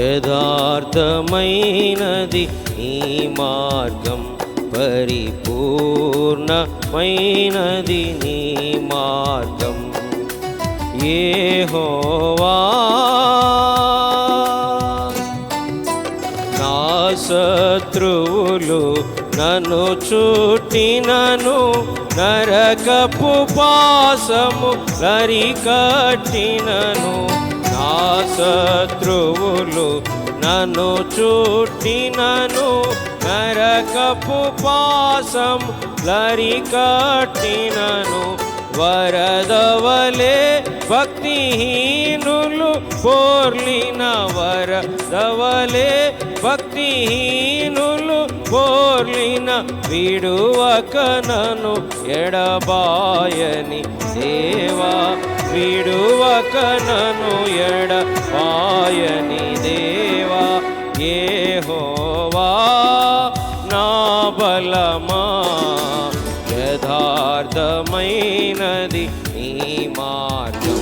యథార్థమైనది నీ మార్గం, పరిపూర్ణమైనది నీ మార్గం. యెహోవా నా శత్రువులు నన్ను చుట్టినను, నరకపు పాశము నరికట్టినను. నా శత్రువులు నన్ను చుట్టినను, నరకపు పాశము నరికట్టినను. వరదవలే భక్తిహీనులు పోర్లిన, వరదవలే భక్తిహీనులు పోర్లిన, విడువక నన్ను ఎడబాయని దేవా, విడువక నన్ను ఎడబాయని దేవా. యెహోవా నా బలమా, యథార్థమైనది నీ మార్గం,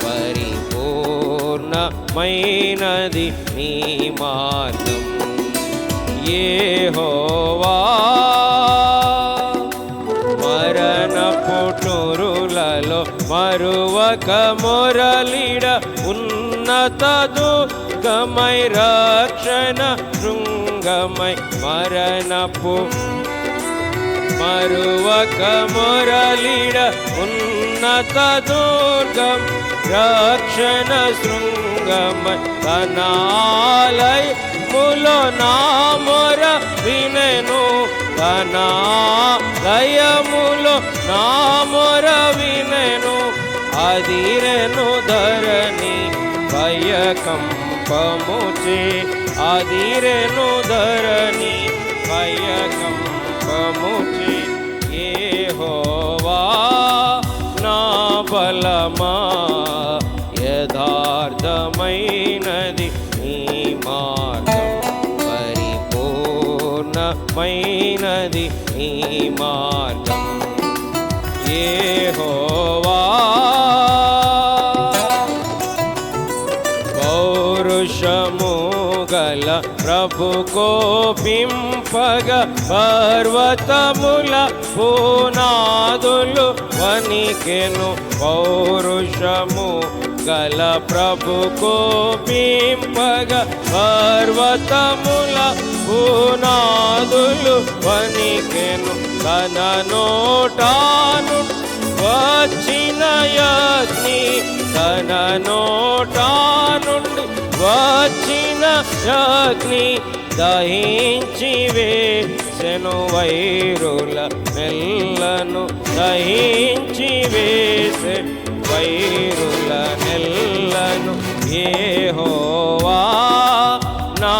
పరిపూర్ణమైనది నీ మార్గం. యెహోవా మరణపు టూరులలో మరువక మొరలిడ, ఉన్నత దుర్గమై రక్షణ శృంగమై. మరణపు మరువక మొరలిడ, ఉన్నత దుర్గం రక్షణ శృంగమై. తన ఆలయములో నా మొర వినెను, తన ఆలయములో నా మొర వినెను. అదిరెను ధరణి భయకంపముచే, అదిరెను ధరణి భయకంపముచే. యెహోవా నా బలమా, యథార్థమైనది నీ మార్గం, పరిపూర్ణమైనది నీ మార్గం. యెహోవా పౌరుషము గల ప్రభు కోపింపగ, పర్వతముల పునాదులు వణికెను. పౌరుషము గల ప్రభు కోపింపగ, పర్వతముల పునాదులు వణికెను. తన నోటాను వచ్చిన అగ్ని, తన నోటా నుండి వచ్చిన అగ్ని దహించి వేసెను. వైరుల నెల్లను దహించి వేసె, వైరుల నెల్లను. యెహోవా నా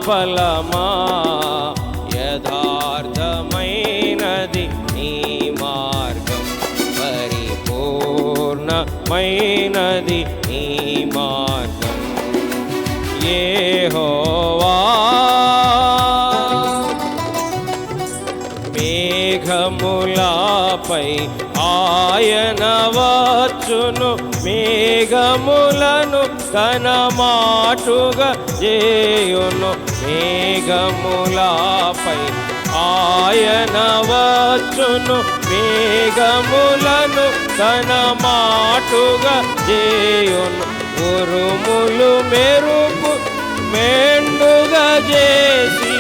బలమా, యథార్థమైనది నీ మార్గం, పరిపూర్ణమైనది నీ మార్గం. యెహోవా మేఘములపై ఆయన వచ్చును, మేఘములను తన మాటుగా చేయును. మేఘములపై ఆయన వచ్చును, మేఘములను తన మాటుగా చేయును. ఉరుములు మెరుపు మెండుగా చేసి,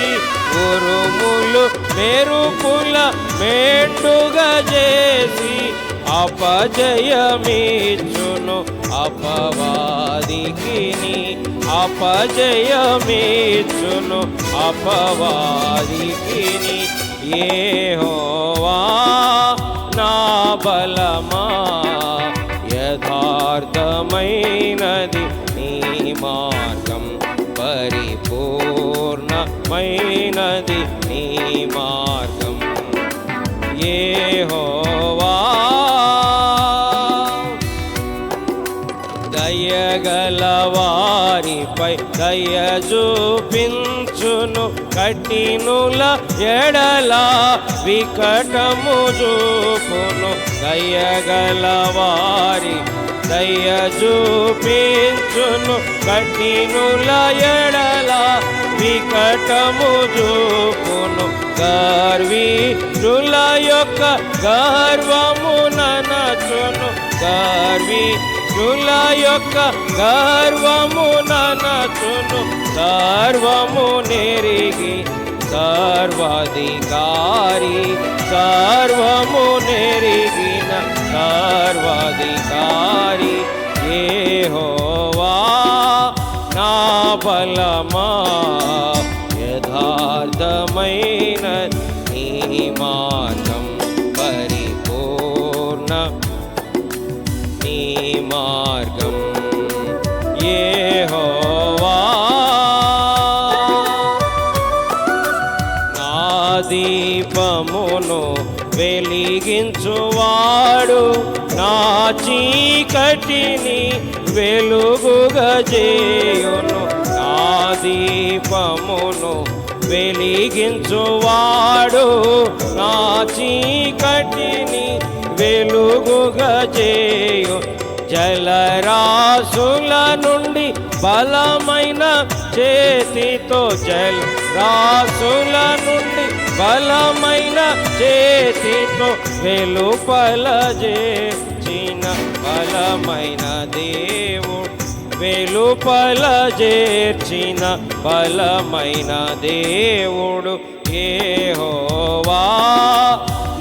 ఉరుములు మెరుపుల మెండుగా చేసి, అపజయమిచ్చును అపవాదికిని, అపజయమిచ్చును అపవాదికిని. యెహోవా నా బలమా, యథార్థమైనది నీ మార్గం, పరిపూర్ణమైనది నీ మార్గం. యెహోవా దయగలవారిపై దయ చూపించును, కఠినుల ఎడల వికటము చూపును. దయగలవారి దయ చూపించును, కఠినుల ఎడల వికటము చూపును. గర్విష్ఠుల యొక్క గర్వము ననచును. గర్విష్ఠుల యొక్క గర్వము ననచును. సర్వము నెరిగి సర్వాధికారి, సర్వము నెరిగిన సర్వాధికారి యెహోవా నా బలమా. యథార్థమైన నీ మార్గం పరిపూర్ణ నీ మార్గం యెహోవా. నా దీపమును వెలిగించువాడు నా చీకటిని వెలుగుగా చేయును. నా దీపమును వెలిగించువాడు నా చీకటిని వెలుగుగా చేయు. జలరాశుల నుండి బలమైన చేతితో, జలరాశుల నుండి బలమైన చేతితో వెలుపల చేర్చిన బలమైన దేవుడు, వెలుపల చేర్చిన బలమైన దేవుడు యెహోవా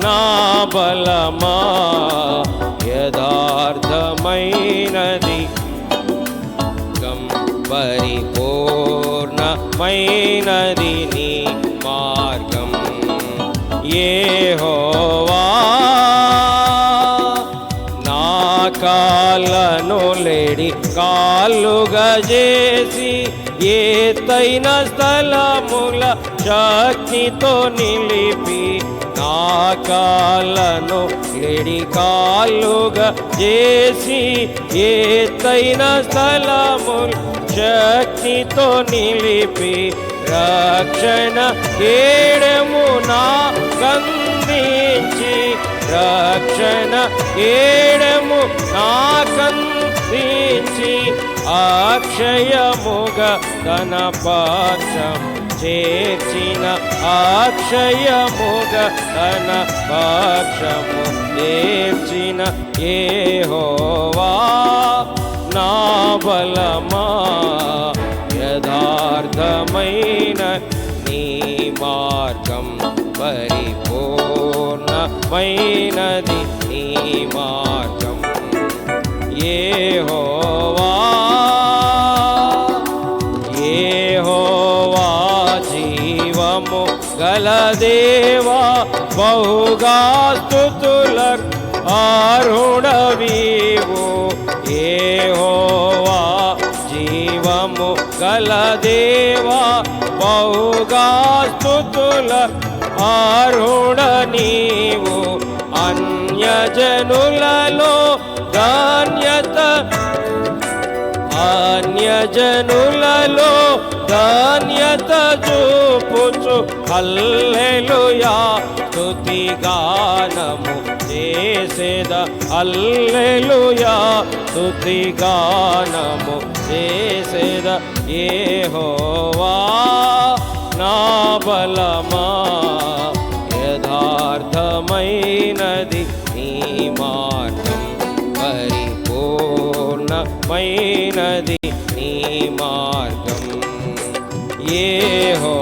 నా బలమా. యథార్థమైనది పరిపూర్ణమైనది నీ మార్గం యెహోవా. నా కాళ్ళను లేడి కాళ్ళుగా చేసి ఎత్తైన స్థలముల శక్తితో నిలిపి, నా కాళ్ళను లేడి కాళ్ళుగా చేసి ఎత్తైన స్థలముల శక్తితో నిలిపి, రక్షణ కేడము నా కందించి, రక్షణ కేడము నా కందించి, అక్షయముగా తన పక్షం చేర్చిన, అక్షయముగా తన పక్షము చేర్చిన యెహోవా నా బలమా. యథార్థమైన నీ మార్గం పరిపూర్ణమైనది నీ మార్గం యెహోవా. యెహోవా జీవము గల దేవా, బహుగా స్తుతులకు అర్హుడవీవు. యెహోవా జీవము గల దేవా, బహుగా స్తుతులకు అర్హుడ నీవు. అన్యజనులలో ధాన్యత, అన్యజనులలో ధాన్యత చూపుచు హల్లెలూయా స్తుతి గానము చేసేద. హల్లెలూయా స్తుతి గానము చేసేద యెహోవా నా బలమా. యథార్థమైనది నీ మార్గం పరిపూర్ణమైనది నీ మార్గం యెహోవా.